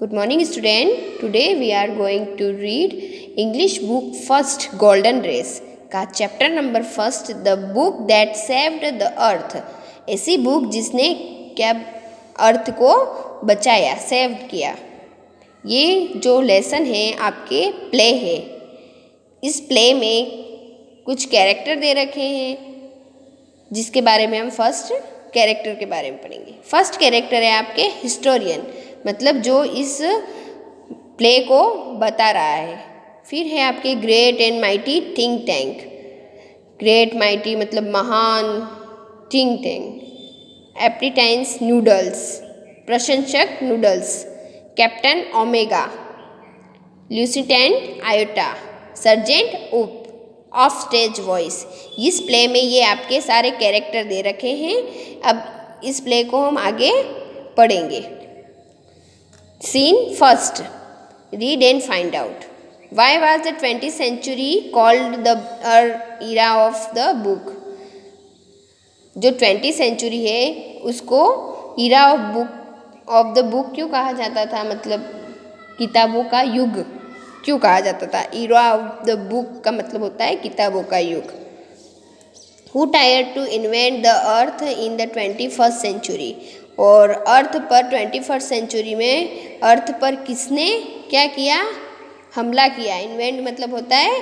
Good morning, student. Today we are going to read English book First Golden Race का chapter number first, the book that saved the earth. ऐसी book जिसने क्या अर्थ को बचाया, saved किया। ये जो लेसन है आपके प्ले है। इस प्ले में कुछ कैरेक्टर दे रखे हैं जिसके बारे में हम फर्स्ट कैरेक्टर के बारे में पढ़ेंगे। फर्स्ट कैरेक्टर है आपके हिस्टोरियन, मतलब जो इस प्ले को बता रहा है। फिर है आपके great and mighty think tank. Great mighty मतलब महान, थिंक टैंक एप्रीटाइंस नूडल्स, प्रशंसक Noodles, captain Omega, lieutenant Iota, sergeant Oop, offstage voice. इस प्ले में ये आपके सारे कैरेक्टर दे रखे हैं। अब इस प्ले को हम आगे पढ़ेंगे। Scene first, read and find out. Why was the 20th century called the era of the book. जो 20th century है उसको era ऑफ द बुक क्यों कहा जाता था, मतलब किताबों का युग क्यों कहा जाता था। era ऑफ द बुक का मतलब होता है किताबों का युग। Who tried to invent the earth in the 21st century। और अर्थ पर 21st सेंचुरी में अर्थ पर किसने क्या किया, हमला किया। इन्वेंट मतलब होता है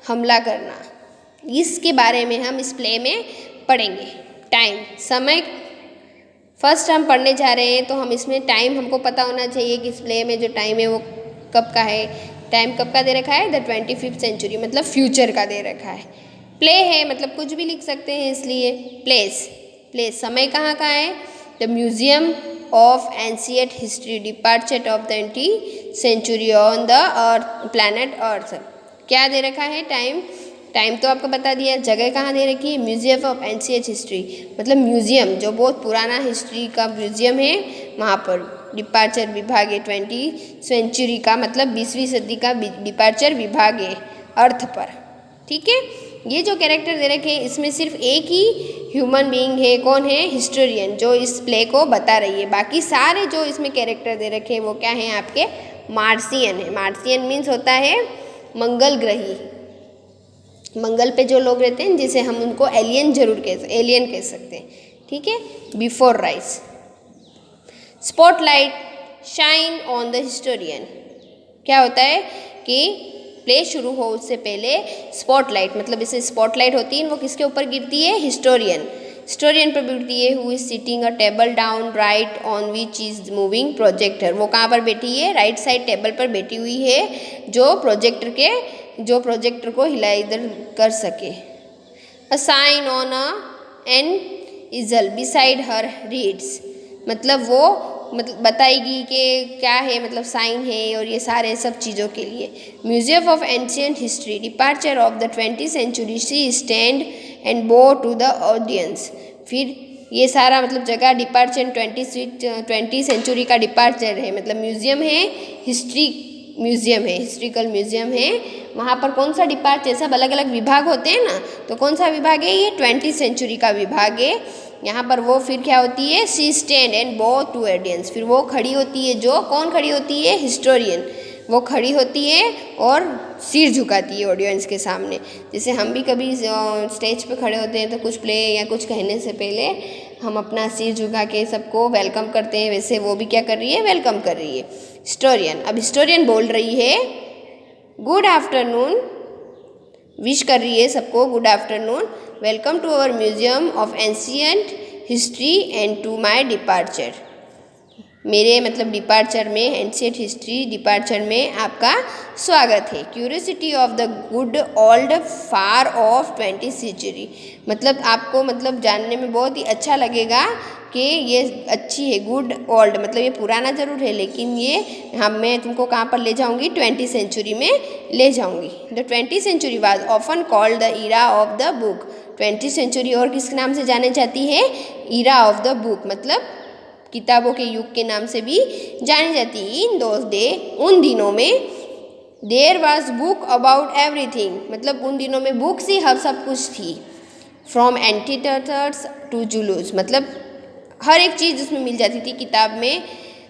हमला करना। इसके बारे में हम इस प्ले में पढ़ेंगे। टाइम, समय फर्स्ट हम पढ़ने जा रहे हैं तो हम इसमें टाइम हमको पता होना चाहिए कि इस प्ले में जो टाइम है वो कब का है। टाइम कब का दे रखा है, द 25th century मतलब फ्यूचर का दे रखा है। प्ले है मतलब कुछ भी लिख सकते हैं इसलिए। प्लेस समय कहाँ का है, the Museum of ancient History, departure of 20th century on the Earth, planet Earth. क्या दे रखा है, टाइम तो आपको बता दिया। जगह कहाँ दे रखी है, म्यूजियम ऑफ एंशिएंट हिस्ट्री मतलब म्यूजियम जो बहुत पुराना हिस्ट्री का म्यूजियम है वहाँ पर। डिपार्चर विभाग है 20th century का मतलब 20वीं सदी का डिपार्चर विभाग है अर्थ पर। ठीक है, ये जो कैरेक्टर दे रखे हैं इसमें सिर्फ एक ही ह्यूमन बीइंग है। कौन है, हिस्टोरियन, जो इस प्ले को बता रही है। बाकी सारे जो इसमें कैरेक्टर दे रखे हैं वो क्या हैं, आपके मार्सियन है। मार्सियन मीन्स होता है मंगल ग्रही। मंगल पे जो लोग रहते हैं जिसे हम उनको एलियन एलियन कह सकते हैं। ठीक है, before rise spotlight shine on the historian. क्या होता है कि प्ले शुरू हो उससे पहले स्पॉटलाइट मतलब इसे स्पॉटलाइट होती है, वो किसके ऊपर गिरती है, हिस्टोरियन पर गिरती है। Who is sitting a table down right on which is moving projector. वो कहाँ पर बैठी है, राइट साइड टेबल पर बैठी हुई है जो प्रोजेक्टर को हिला इधर कर सके। A sign on an easel beside her reads मतलब वो बताएगी कि क्या है, मतलब साइन है और ये सारे सब चीज़ों के लिए। Museum of ancient History, departure of the 20th century, she stand and बो टू द ऑडियंस। फिर ये सारा मतलब जगह डिपार्चर 20th century का डिपार्चर है, मतलब म्यूजियम है, हिस्ट्रिकल म्यूजियम है। वहाँ पर कौन सा डिपार्चर, सब अलग अलग विभाग होते हैं ना, तो कौन सा विभाग है, ये 20th century का विभाग है। यहाँ पर वो फिर क्या होती है, शी स्टैंड एंड बो टू ऑडियंस। फिर वो खड़ी होती है, जो कौन खड़ी होती है, हिस्टोरियन। वो खड़ी होती है और सिर झुकाती है ऑडियंस के सामने। जैसे हम भी कभी स्टेज पे खड़े होते हैं तो कुछ प्ले या कुछ कहने से पहले हम अपना सिर झुका के सबको वेलकम करते हैं, वैसे वो भी क्या कर रही है, वेलकम कर रही है हिस्टोरियन। अब हिस्टोरियन बोल रही है गुड आफ्टरनून, विश कर रही है सबको, good afternoon, welcome to our museum of ancient history and to my departure. मेरे मतलब डिपार्चर में, एंशिएंट हिस्ट्री डिपार्चर में आपका स्वागत है। Curiosity of the good old far of 20th century मतलब आपको मतलब जानने में बहुत ही अच्छा लगेगा कि ये अच्छी है। गुड ओल्ड मतलब ये पुराना ज़रूर है लेकिन ये मैं तुमको कहाँ पर ले जाऊँगी, 20th century में ले जाऊँगी। The 20th century was often called the era of the book. 20th century और किस नाम से जाने जाती है, era ऑफ द बुक मतलब किताबों के युग के नाम से भी जानी जाती है। इन दोज डे उन दिनों में, there was book about everything मतलब उन दिनों में बुक्स ही हर सब कुछ थी। फ्रॉम एंटीथर्स टू जुलूस मतलब हर एक चीज़ उसमें मिल जाती थी किताब में।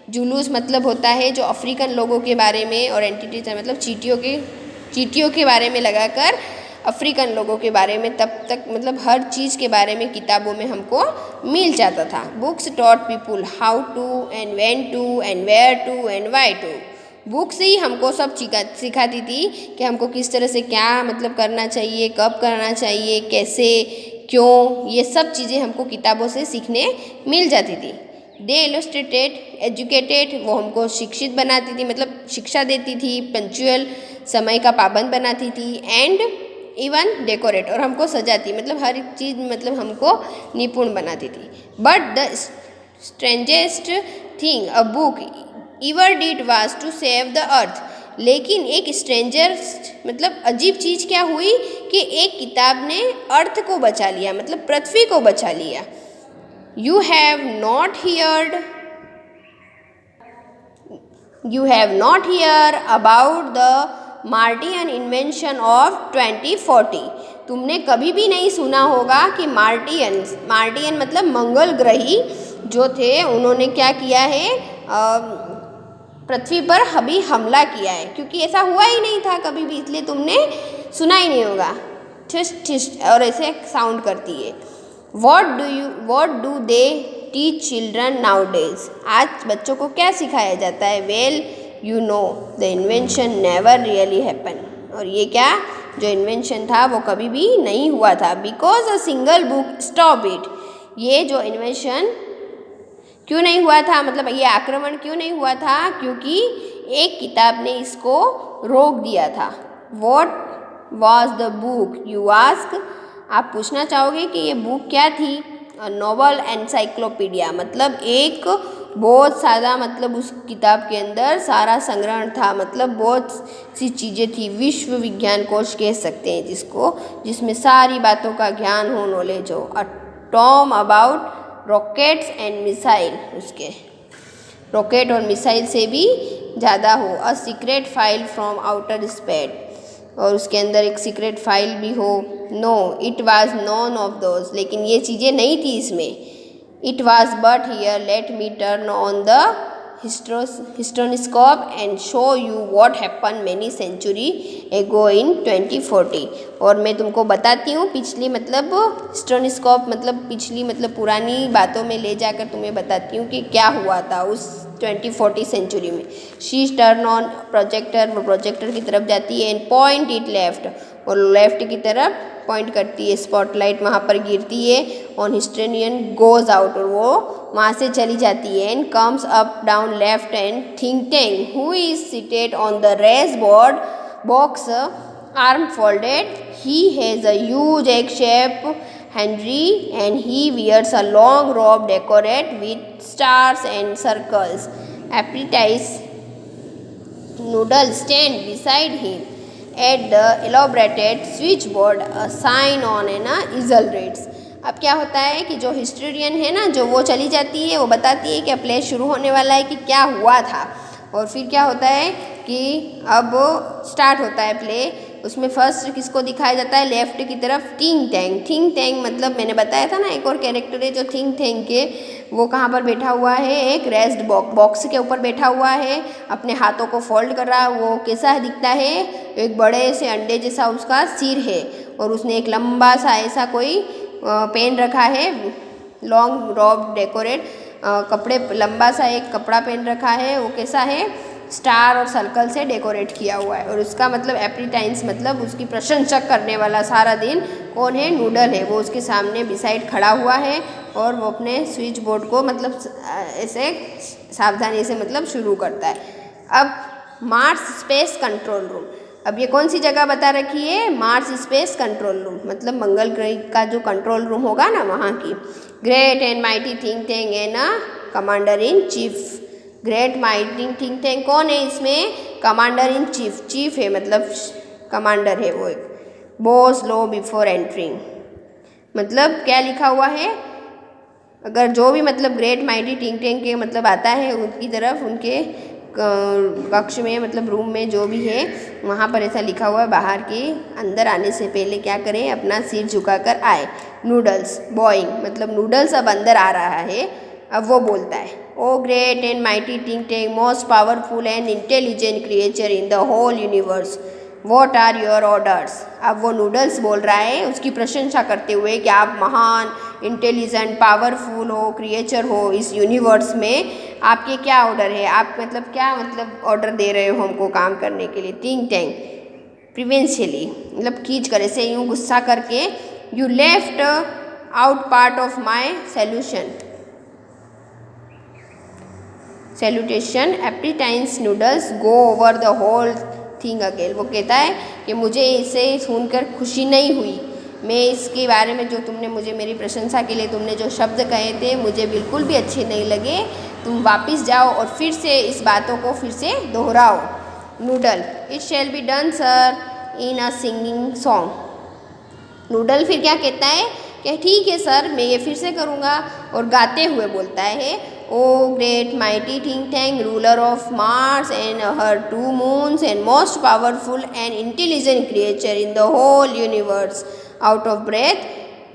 जुलूस मतलब होता है जो अफ्रीकन लोगों के बारे में, और एंटिटीज मतलब चींटियों के बारे में लगाकर अफ्रीकन लोगों के बारे में तब तक मतलब हर चीज़ के बारे में किताबों में हमको मिल जाता था। Books taught people how to and when to and where to and why to. Books ही हमको सब सिखाती थी कि हमको किस तरह से क्या मतलब करना चाहिए, कब करना चाहिए, कैसे, क्यों, ये सब चीज़ें हमको किताबों से सीखने मिल जाती थी। दे इलस्ट्रेटेड एजुकेटेड, वो हमको शिक्षित बनाती थी मतलब शिक्षा देती थी, पंक्चुअल समय का पाबंद बनाती थी, एंड इवन डेकोरेट, और हमको सजाती मतलब हर एक चीज़ मतलब हमको निपुण बनाती थी। But the strangest thing a book ever did was to save the earth. लेकिन एक स्ट्रेंजर मतलब अजीब चीज़ क्या हुई कि एक किताब ने अर्थ को बचा लिया मतलब पृथ्वी को बचा लिया। You have not heard about the Martian invention of 2040। तुमने कभी भी नहीं सुना होगा कि मार्टियन मतलब मंगल ग्रही जो थे उन्होंने क्या किया है, पृथ्वी पर अभी हमला किया है, क्योंकि ऐसा हुआ ही नहीं था कभी भी, इसलिए तुमने सुना ही नहीं होगा। ठिस ठिस और ऐसे साउंड करती है। What do they teach children nowadays? आज बच्चों को क्या सिखाया जाता है? Well, you know, the invention never really happened. और ये क्या जो इन्वेंशन था वो कभी भी नहीं हुआ था। Because a single book stop it. ये जो इन्वेंशन क्यों नहीं हुआ था मतलब ये आक्रमण क्यों नहीं हुआ था, क्योंकि एक किताब ने इसको रोक दिया था। What was the book, you ask? आप पूछना चाहोगे कि ये बुक क्या थी? नोबल एनसाइक्लोपीडिया मतलब एक बहुत सारा मतलब उस किताब के अंदर सारा संग्रहण था, मतलब बहुत सी चीज़ें थी, विश्व विज्ञान कोश कह सकते हैं जिसको, जिसमें सारी बातों का ज्ञान हो, नॉलेज हो। A tome about rockets and missile, उसके रॉकेट और मिसाइल से भी ज़्यादा हो। A secret file from outer space, और उसके अंदर एक सीक्रेट फाइल भी हो। No it was none of those, लेकिन ये चीज़ें नहीं थी इसमें। It was but here let me turn on the historiscope and show you what happen many century ago in 2040। और मैं तुमको बताती हूँ पिछली मतलब हिस्टोनिस्कोप मतलब पिछली मतलब पुरानी बातों में ले जाकर तुम्हें बताती हूँ कि क्या हुआ था उस 2040 सेंचुरी में। शी टर्न ऑन प्रोजेक्टर, वो प्रोजेक्टर की तरफ जाती है, एंड पॉइंट इट लेफ्ट, और लेफ्ट की तरफ पॉइंट करती है। स्पॉटलाइट वहाँ पर गिरती है, ऑन हिस्टोरियन गोज आउट, और वो वहाँ से चली जाती है। And comes up down left and think tank who is seated on the race board box arm folded. He has a huge egg-shaped Henry, and he wears a long robe decorated with stars and circles. Appetite noodles stand beside him at the elaborated switchboard. A sign on an easel reads. अब क्या होता है कि जो historian है ना, जो वो चली जाती है, वो बताती है कि प्ले शुरू होने वाला है कि क्या हुआ था। और फिर क्या होता है कि अब स्टार्ट होता है प्ले। उसमें फर्स्ट किसको दिखाया जाता है, लेफ्ट की तरफ थिंक टैंक मतलब मैंने बताया था ना एक और कैरेक्टर है जो थिंक टैंक के, वो कहाँ पर बैठा हुआ है, एक रेस्ट बॉक्स के ऊपर बैठा हुआ है, अपने हाथों को फोल्ड कर रहा है। वो कैसा दिखता है, एक बड़े से अंडे जैसा उसका सिर है, और उसने एक लंबा सा ऐसा कोई पेन रखा है, लॉन्ग रॉब डेकोरेट कपड़े, लंबा सा एक कपड़ा पहन रखा है। वो कैसा है, स्टार और सर्कल से डेकोरेट किया हुआ है। और उसका मतलब एप्रीटाइंस मतलब उसकी प्रशंसा करने वाला सारा दिन कौन है, नूडल है। वो उसके सामने बिसाइड खड़ा हुआ है, और वो अपने स्विच बोर्ड को मतलब ऐसे सावधानी से मतलब शुरू करता है। अब मार्स स्पेस कंट्रोल रूम, अब ये कौन सी जगह बता रखी है, मार्स स्पेस कंट्रोल रूम मतलब मंगल ग्रह का जो कंट्रोल रूम होगा ना वहाँ की। Great and mighty think tank and commander in chief. Great mighty think tank कौन है इसमें, कमांडर इन चीफ, चीफ है मतलब कमांडर है वो एक। बॉस लो बिफोर एंट्रिंग मतलब क्या लिखा हुआ है, अगर जो भी मतलब ग्रेट माइटी थिंक टैंक के मतलब आता है उनकी तरफ, उनके कक्ष में मतलब रूम में जो भी है वहाँ पर ऐसा लिखा हुआ है, बाहर के अंदर आने से पहले क्या करें, अपना सिर झुकाकर आए। नूडल्स बॉइंग मतलब नूडल्स अब अंदर आ रहा है। अब वो बोलता है ओ great and mighty think tank, most powerful and intelligent creature in the whole universe, what are your orders. अब वो नूडल्स बोल रहा है उसकी प्रशंसा करते हुए कि आप महान, इंटेलिजेंट, पावरफुल हो, क्रिएचर हो इस यूनिवर्स में, आपके क्या ऑर्डर है, आप मतलब क्या मतलब ऑर्डर दे रहे हो हमको काम करने के लिए। थिंक टैंक प्रिवेंशियली मतलब खींच कर ऐसे यूँ गुस्सा करके, you left out part of my solution salutation apprentice Noodles go over the whole thing again. वो कहता है कि मुझे इसे सुनकर खुशी नहीं हुई, मैं इसके बारे में जो तुमने मुझे मेरी प्रशंसा के लिए तुमने जो शब्द कहे थे मुझे बिल्कुल भी अच्छे नहीं लगे, तुम वापस जाओ और फिर से इस बातों को फिर से दोहराओ। Noodle it shall be done sir in a singing song. Noodle फिर क्या कहता है कि ठीक है सर मैं ये फिर से करूँगा, और गाते हुए बोलता है ओ great mighty think tank ruler of Mars and her 2 moons and most powerful and intelligent creature in the whole universe, out of breath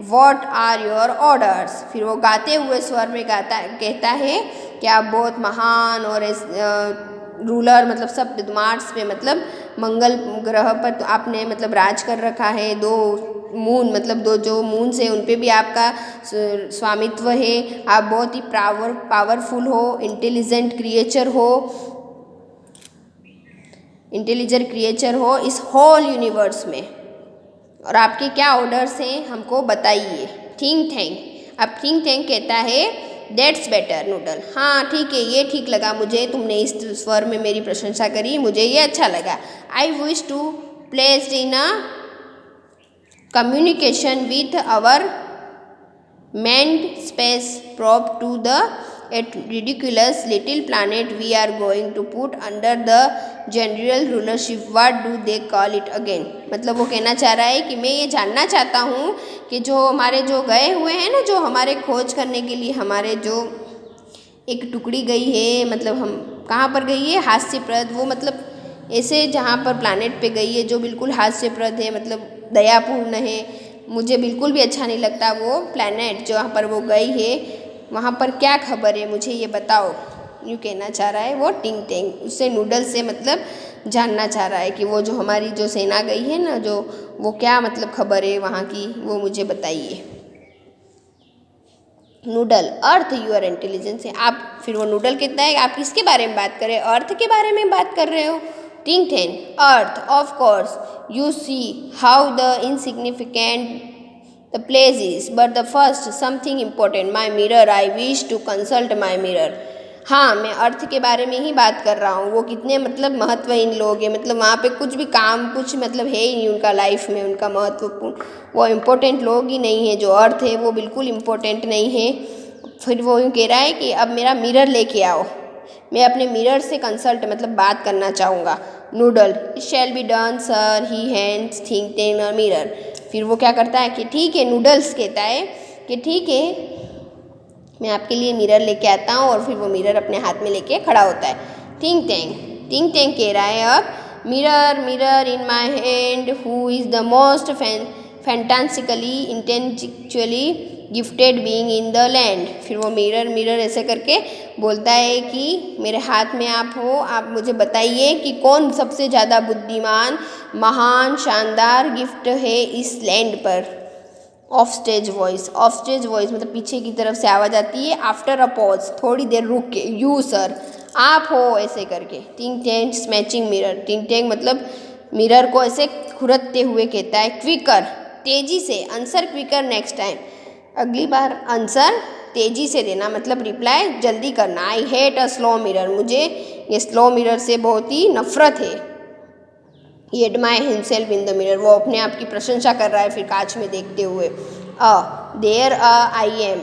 what are your orders. फिर वो गाते हुए स्वर में कहता है कि आप बहुत महान और रूलर मतलब सब मार्स पे मतलब मंगल ग्रह पर तो आपने मतलब राज कर रखा है, 2 मून मतलब 2 जो मून्स है उन पे भी आपका स्वामित्व है, आप बहुत ही पावरफुल हो, इंटेलिजेंट क्रिएचर हो इस होल यूनिवर्स में, और आपके क्या ऑर्डर्स हैं हमको बताइए। थिंक टैंक अब थिंक टैंक कहता है दैट्स बेटर नूडल, हाँ ठीक है ये ठीक लगा मुझे, तुमने इस स्वर में मेरी प्रशंसा करी, मुझे ये अच्छा लगा। I wish to placed in a communication with our manned space probe to the ridiculous little planet we are going to put under the general rulership, what do they call it again। मतलब वो कहना चाह रहा है कि मैं ये जानना चाहता हूँ कि जो हमारे जो गए हुए हैं ना, जो हमारे खोज करने के लिए हमारे जो एक टुकड़ी गई है, मतलब हम कहाँ पर गई है, हास्यप्रद, वो मतलब ऐसे जहाँ पर प्लानेट पे गई है जो बिल्कुल हास्यप्रद है, मतलब दयापूर्ण है, मुझे बिल्कुल भी अच्छा नहीं लगता वो प्लानेट जहाँ पर वो गई है, वहाँ पर क्या खबर है मुझे ये बताओ, यूँ कहना चाह रहा है वो टिंग टेंग। उससे नूडल्स से मतलब जानना चाह रहा है कि वो जो हमारी जो सेना गई है ना, जो वो क्या मतलब खबर है वहाँ की, वो मुझे बताइए। नूडल अर्थ यूर इंटेलिजेंस है। आप फिर वो नूडल कहता है आप किसके बारे में बात कर रहे हो, अर्थ के बारे में बात कर रहे हो। Think tank earth of course you see how the insignificant the place is, but the first something important my mirror, I wish to consult my mirror. हाँ मैं अर्थ के बारे में ही बात कर रहा हूँ, वो कितने मतलब महत्वहीन लोग हैं, मतलब वहाँ पे कुछ भी काम कुछ मतलब है ही नहीं उनका लाइफ में, उनका महत्वपूर्ण वो इम्पोर्टेंट लोग ही नहीं है, जो अर्थ है वो बिल्कुल इम्पोर्टेंट नहीं है। फिर वो यूँ कह रहा है कि अब मेरा मिरर लेके आओ, मैं अपने मिरर से कंसल्ट मतलब बात करना चाहूँगा। Noodle it shall be done sir he hands think ten a mirror. फिर वो क्या करता है कि ठीक है, नूडल्स कहता है कि ठीक है मैं आपके लिए मिरर लेके आता हूँ, और फिर वो मिरर अपने हाथ में लेके खड़ा होता है। थिंक टैंक कह रहा है अब mirror mirror in my hand who is the most fantastically intellectually gifted being in the land. फिर वो मिरर ऐसे करके बोलता है कि मेरे हाथ में आप हो, आप मुझे बताइए कि कौन सबसे ज़्यादा बुद्धिमान, महान, शानदार गिफ्ट है इस लैंड पर। ऑफ स्टेज वॉइस मतलब पीछे की तरफ से आवाज़ आती है। आफ्टर अ पॉज थोड़ी देर रुक के, यू सर आप हो ऐसे करके। Think tank smashing mirror, think tank मतलब मिरर को ऐसे खुरदते हुए कहता है क्विकर तेजी से, आंसर क्विकर नेक्स्ट टाइम, अगली बार आंसर तेजी से देना, मतलब रिप्लाई जल्दी करना। I hate a slow mirror, मुझे ये स्लो मिरर से बहुत ही नफरत है। He admire himself in the mirror, वो अपने आप की प्रशंसा कर रहा है फिर कांच में देखते हुए। देयर आई एम,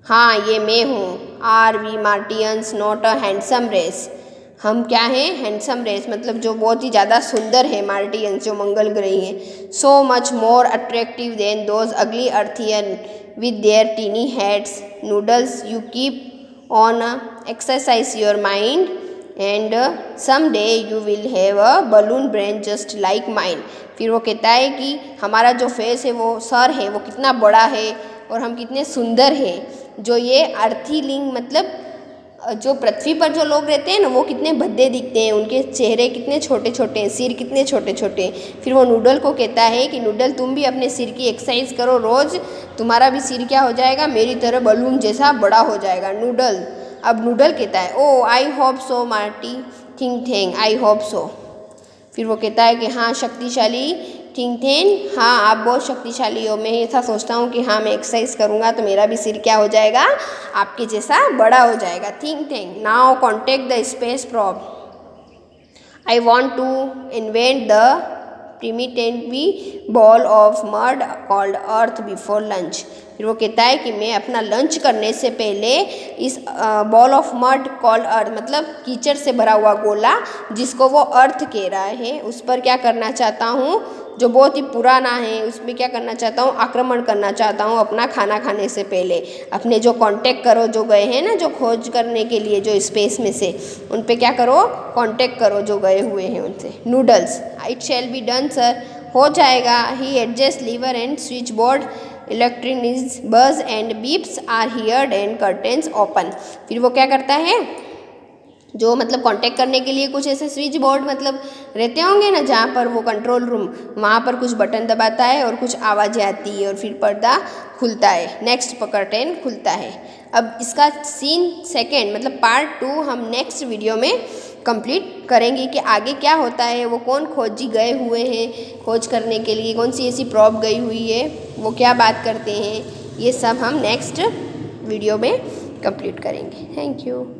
हाँ ये मैं हूँ। Are we Martians not a handsome race, हम क्या हैं, हैंडसम रेस मतलब जो बहुत ही ज़्यादा सुंदर है, मार्टियंस जो मंगल ग्रही हैं। So much more attractive than those ugly earthian with their tiny heads. Noodles you keep on exercise your mind and some day you will have a balloon brain just like mind. फिर वो कहता है कि हमारा जो face है, वो sir है वो कितना बड़ा है और हम कितने सुंदर हैं, जो ये अर्थी लिंग मतलब जो पृथ्वी पर जो लोग रहते हैं ना वो कितने भद्दे दिखते हैं, उनके चेहरे कितने छोटे छोटे हैं, सिर कितने छोटे छोटे। फिर वो नूडल को कहता है कि नूडल तुम भी अपने सिर की एक्सरसाइज करो रोज़, तुम्हारा भी सिर क्या हो जाएगा, मेरी तरह बलून जैसा बड़ा हो जाएगा। नूडल, अब नूडल कहता है oh I hope so marty thing thang, I hope so. फिर वो कहता है कि हाँ शक्तिशाली थिंग थैन, हाँ आप बहुत शक्तिशाली हो, मैं ऐसा सोचता हूँ कि हाँ मैं एक्सरसाइज करूँगा तो मेरा भी सिर क्या हो जाएगा, आपके जैसा बड़ा हो जाएगा। Think thank now contact the space probe, I want to invent the primitively ball of mud called Earth before lunch. फिर वो कहता है कि मैं अपना लंच करने से पहले इस बॉल ऑफ मड कॉल्ड अर्थ मतलब कीचड़ से भरा हुआ गोला जिसको वो अर्थ कह रहा है उस पर क्या करना चाहता हूँ, जो बहुत ही पुराना है उसमें क्या करना चाहता हूँ, आक्रमण करना चाहता हूँ अपना खाना खाने से पहले। अपने जो कांटेक्ट करो जो गए हैं ना, जो खोज करने के लिए जो स्पेस में से, उन पे क्या करो, कांटेक्ट करो जो गए हुए हैं उनसे। Noodles, it shall be done sir, हो जाएगा। He adjust lever and switch board, electronics buzz and beeps are heard and curtains open. फिर वो क्या करता है, जो मतलब कांटेक्ट करने के लिए कुछ ऐसे स्विच बोर्ड मतलब रहते होंगे ना जहाँ पर वो कंट्रोल रूम, वहाँ पर कुछ बटन दबाता है और कुछ आवाज़ें आती है और फिर पर्दा खुलता है, नेक्स्ट कर्टेन खुलता है। अब इसका सीन सेकेंड मतलब पार्ट 2 हम नेक्स्ट वीडियो में कंप्लीट करेंगे कि आगे क्या होता है, वो कौन खोजी गए हुए हैं खोज करने के लिए, कौन सी ऐसी प्रॉब गई हुई है, वो क्या बात करते हैं, ये सब हम नेक्स्ट वीडियो में कंप्लीट करेंगे। Thank you.